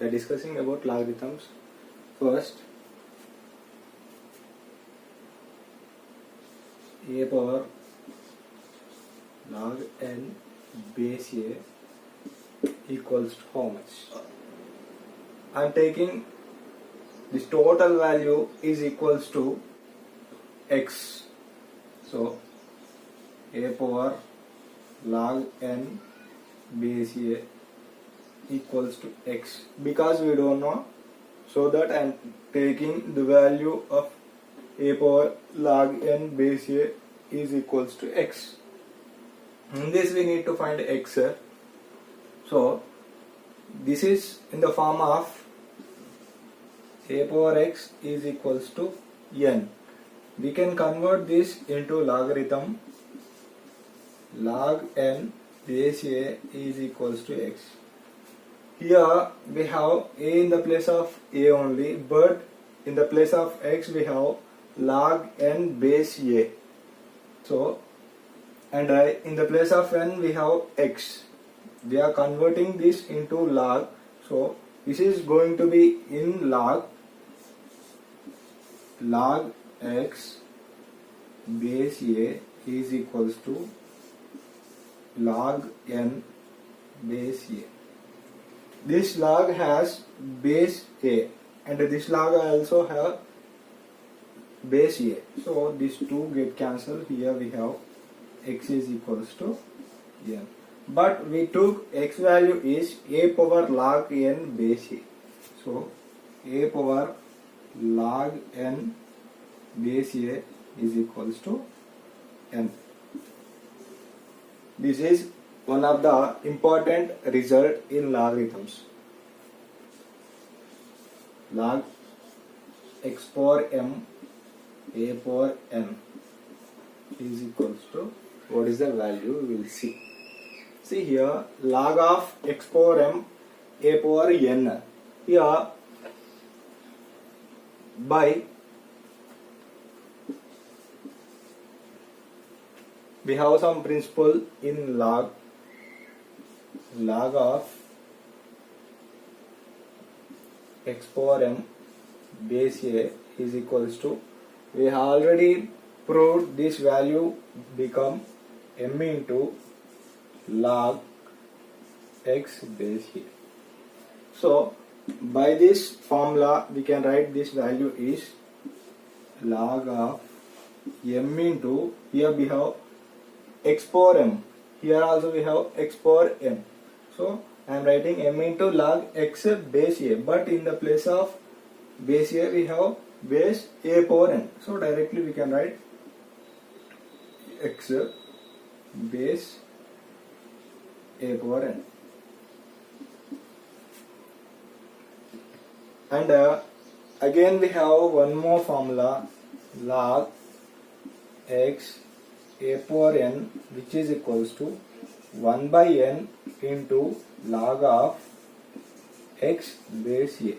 are discussing about logarithms. First, a power log n base a equals to how much? I am taking this total value is equals to x. So a power log n base a equals to x, because we don't know, so that I am taking the value of a power log n base a is equals to x. In this we need to find x. So this is in the form of a power x is equals to n. We can convert this into logarithm. Log n base a is equals to x. Here we have a in the place of a only, but in the place of x we have log n base a. So, and in the place of n we have x. We are converting this into log. So this is going to be in log x base a is equals to log n base a. This log has base a and this log also have base a. So these two get cancelled. Here we have x is equals to n. But we took x value is a power log n base a. So a power log n base a is equals to n. This is one of the important result in logarithms. Log x power m a power n is equals to, what is the value we will see. See here, log of x power m a power n. Here by we have some principle in log of x power m base a is equals to, we have already proved this value become m into log x base a. So by this formula we can write this value is log of m into, here we have x power m, here also we have x power m. So I am writing m into log x base a, but in the place of base a we have base a power n. So directly we can write x base a power n. And again we have one more formula, log x a power n, which is equals to 1 by n into log of x base a.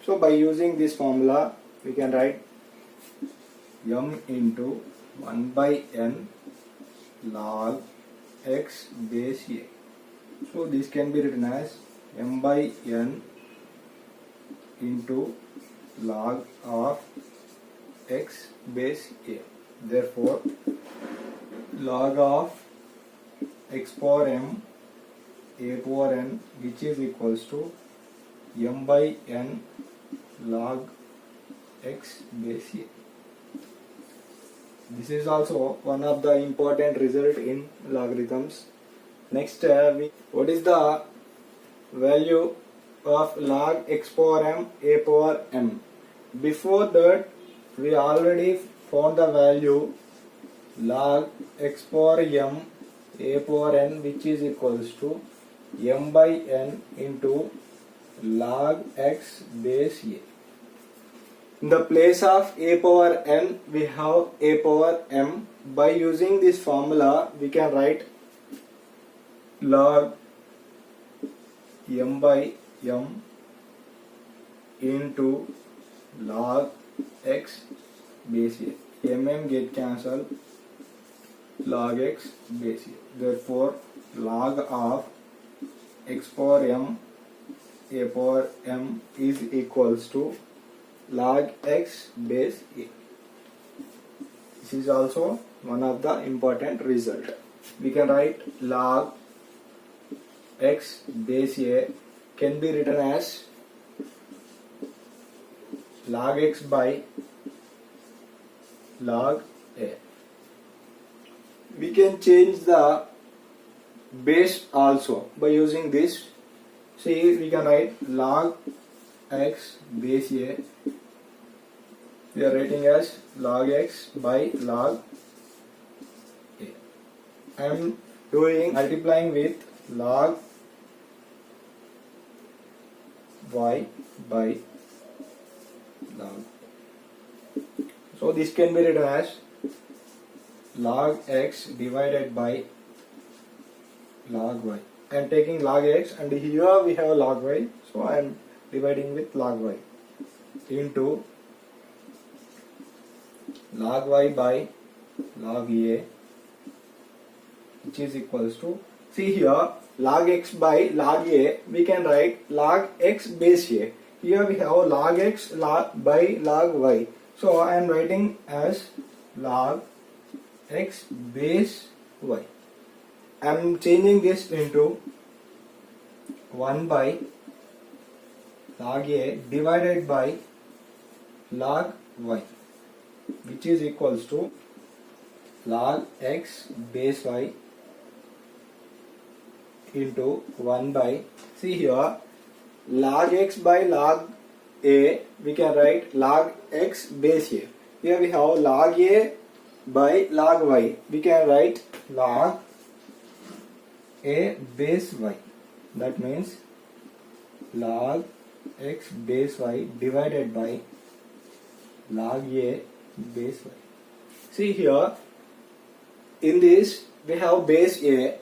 So by using this formula we can write m into 1 by n log x base a. So this can be written as m by n into log of x base a. Therefore log of x power m a power n, which is equals to m by n log x base a. This is also one of the important result in logarithms. Next, what is the value of log x power m a power m? Before that we already found the value log x power m a power n, which is equals to m by n into log x base a. In the place of a power n we have a power m. By using this formula we can write log m by m into log x base a. Get cancelled, log x base a. Therefore log of x power m a power m is equals to log x base a. This is also one of the important result. We can write log x base a can be written as log x by log a. We can change the base also by using this. See, we can write log x base a. We are writing as log x by log a. I am doing multiplying with log y by log. So this can be written as log x divided by log y. I am taking log x and here we have log y, so I am dividing with log y into log y by log a, which is equals to, see here log x by log a, we can write log x base a. Here we have log x by log y, so I am writing as log x base y. I am changing this into 1 by log a divided by log y, which is equals to log x base y into 1 by, see here log x by log a, we can write log x base a. Here we have log a by log y, we can write log a base y. That means log x base y divided by log a base y. See here, in this we have base a,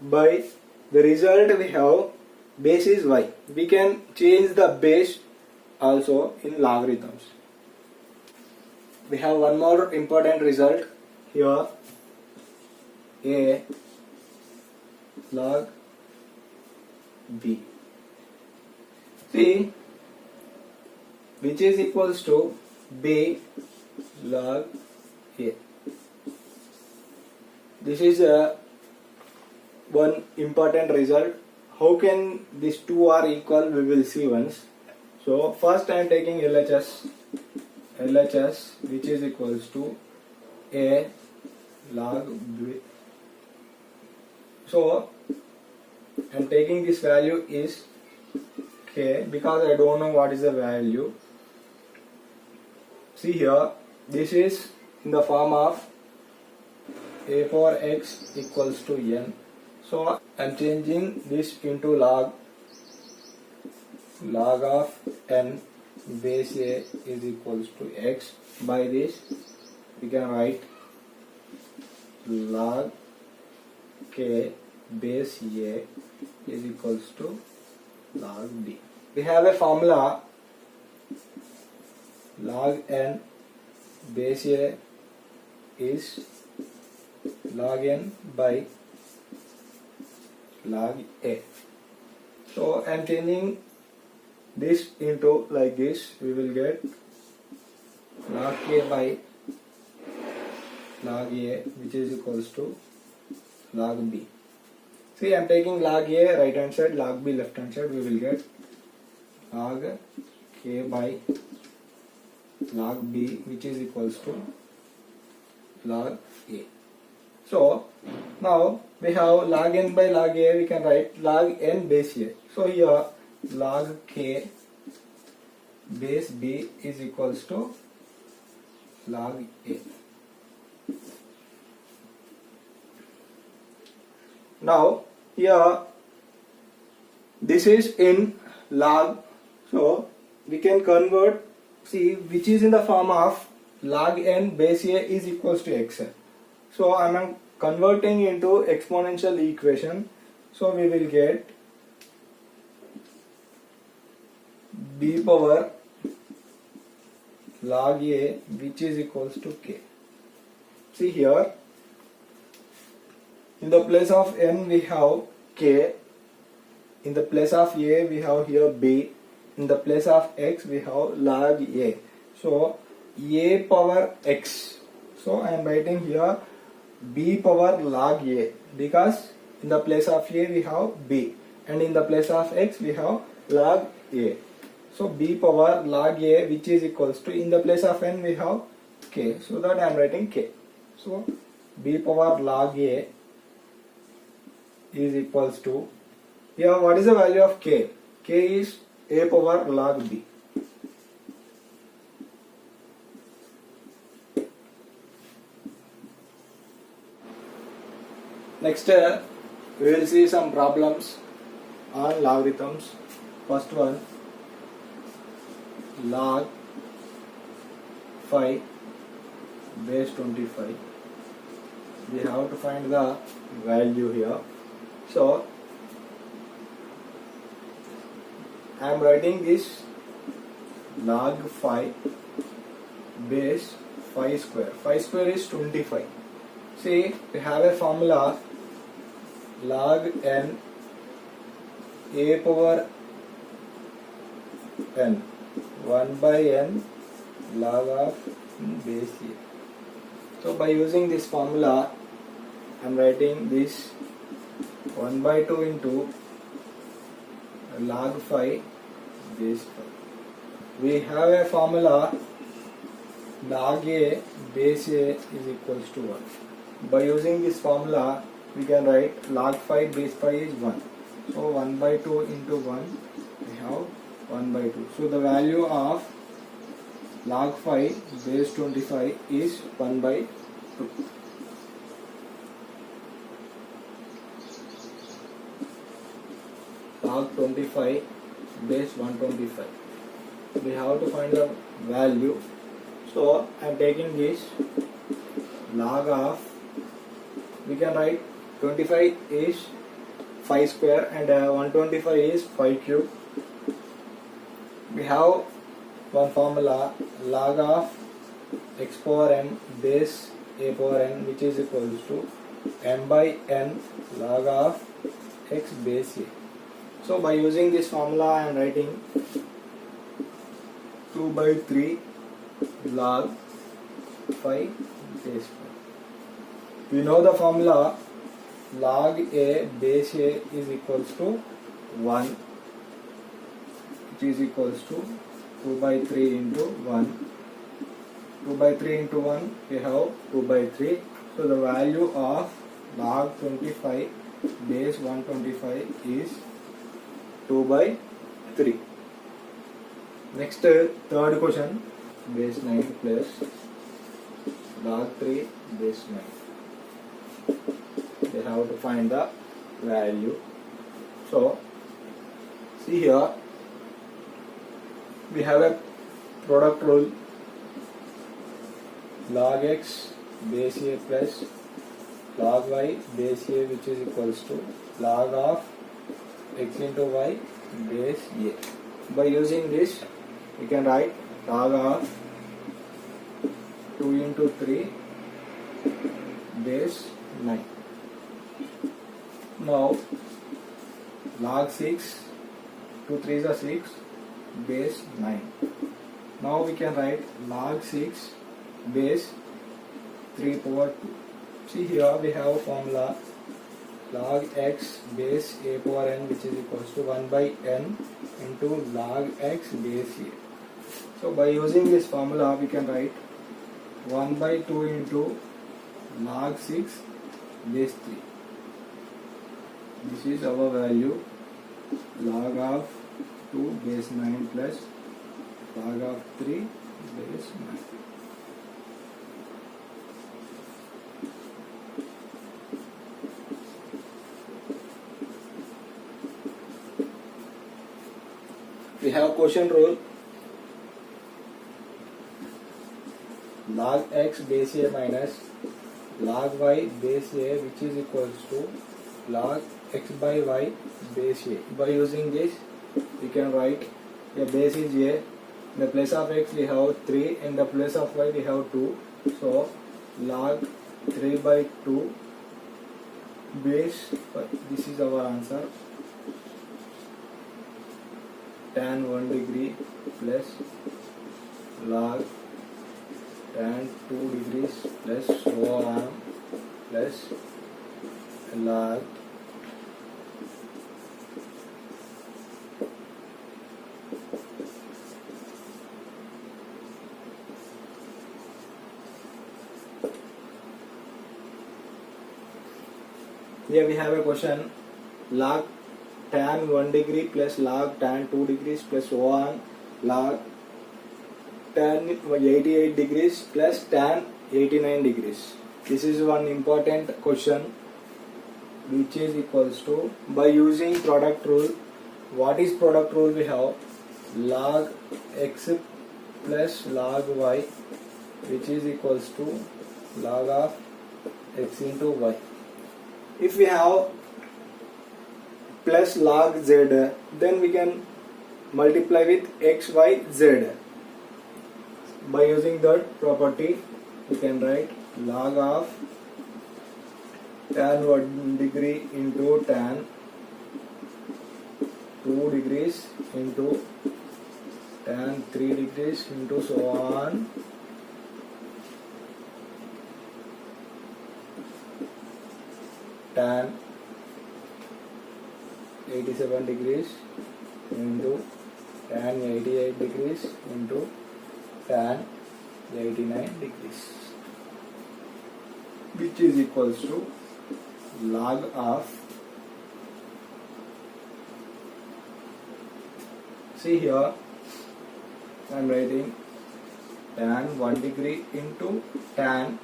by the result we have base is y. We can change the base also in logarithms. We have one more important result here, a log b. See, which is equals to b log a. This is one important result. How can these two are equal, we will see once. So first I am taking LHS which is equals to a log b. So I am taking this value is k because I don't know what is the value. See here, this is in the form of a power x equals to n. So I am changing this into log of n base a is equals to x. By this we can write log k base a is equals to log b. We have a formula log n base a is log n by log a. So I am changing this into like this, we will get log k by log a which is equals to log b. See, I am taking log a right hand side, log b left hand side, we will get log k by log b which is equals to log a. So now we have log n by log a, we can write log n base a. So here log k base b is equals to log a. Now here this is in log, so we can convert, see, which is in the form of log n base a is equals to x. So I am converting into exponential equation, so we will get b power log a which is equals to k. See here, in the place of n we have k, in the place of a we have here b, in the place of x we have log a. So a power x. So I am writing here b power log a, because in the place of a we have b and in the place of x we have log a. So b power log a, which is equals to, in the place of n we have k, so that I am writing k. So b power log a is equals to, here what is the value of k? K is a power log b. Next we will see some problems on logarithms. First one, log 5 base 25. We have to find the value here. So I am writing this log 5 base 5 square. 5 square is 25. See, we have a formula log n a power n 1 by n log of base a. So by using this formula I am writing this 1 by 2 into log 5 base 5. We have a formula log a base a is equals to 1. By using this formula we can write log 5 base 5 is 1. So 1 by 2 into 1 we have 1 by 2. So the value of log 5 base 25 is 1 by 2. Log 25 base 125. We have to find the value. So I am taking this log of, we can write 25 is 5 square and 125 is 5 cube. We have one formula log of x power n base a power n, which is equals to m by n log of x base a. So by using this formula I am writing 2 by 3 log 5 base 5. We know the formula log a base a is equals to 1, which is equals to 2 by 3 into 1. 2 by 3 into 1 we have 2 by 3. So the value of log 25 base 125 is 2 by 3. Next third question, base 9 plus log 3 base 9. We have to find the value. So see here we have a product rule, log x base a plus log y base a, which is equals to log of x into y base a. By using this we can write log of 2 into 3 base 9. Now log 6, 2 3s are 6 base 9. Now we can write log 6 base 3 power 2. See here we have formula log x base a power n, which is equals to 1 by n into log x base a. So by using this formula we can write 1 by 2 into log 6 base 3. This is our value, log of 2 base 9 plus log of 3 base 9. We have quotient rule, log x base a minus log y base a, which is equals to log x by y base a. By using this we can write a base is a, in the place of x we have 3, in the place of y we have 2, so log 3 by 2 base 5. This is our answer. tan 1 degree plus log tan 2 degrees plus so on plus log here we have a question log tan 1 degree plus log tan 2 degrees plus so on log tan 88 degrees plus tan 89 degrees. This is one important question which is equals to, by using product rule, what is product rule? We have log x plus log y which is equals to log of x into y. If we have plus log z, then we can multiply with x, y, z. By using that property, we can write log of tan 1 degree into tan 2 degrees into tan 3 degrees into so on tan 87 degrees into tan 88 degrees into tan 89 degrees, which is equals to log of, see here I am writing tan 1 degree into tan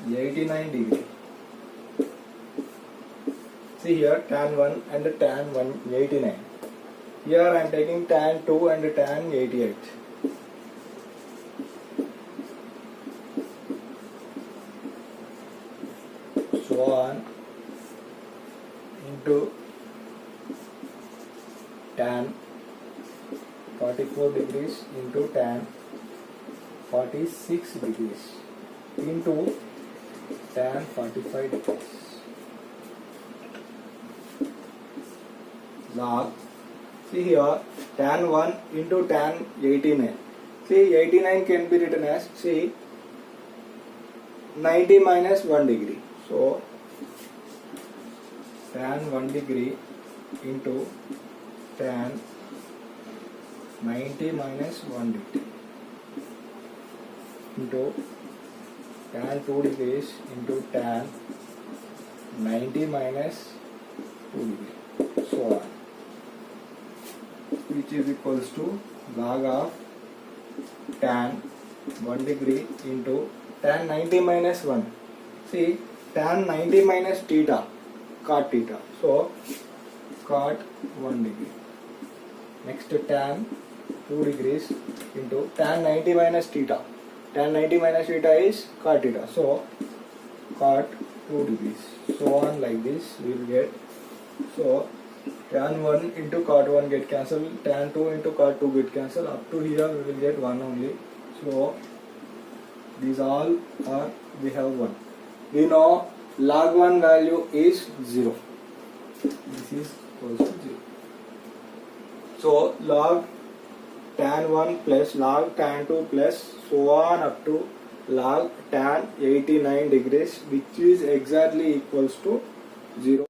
89 degree. See here tan 1 and tan 189. Here I am taking tan 2 and tan 88. So on into tan 44 degrees into tan 46 degrees into tan 45 degrees. Log, see here tan 1 into tan 89. See 89 can be written as, see 90 minus 1 degree. So tan 1 degree into tan 90 minus 1 degree into tan 2 degrees into tan 90 minus 2 degree, so on, which is equals to log of tan 1 degree into tan 90 minus 1. See tan 90 minus theta, cot theta, so cot 1 degree. Next tan 2 degrees into tan 90 minus theta. Tan 90 minus theta is cot theta, so cot 2 degrees. So on like this we will get. So tan 1 into cot 1 get cancelled, tan 2 into cot 2 get cancelled. Up to here we will get 1 only. So these all are, we have 1. We know log 1 value is 0. This is equals to 0. So log tan 1 plus log tan 2 plus so on up to log tan 89 degrees, which is exactly equals to 0.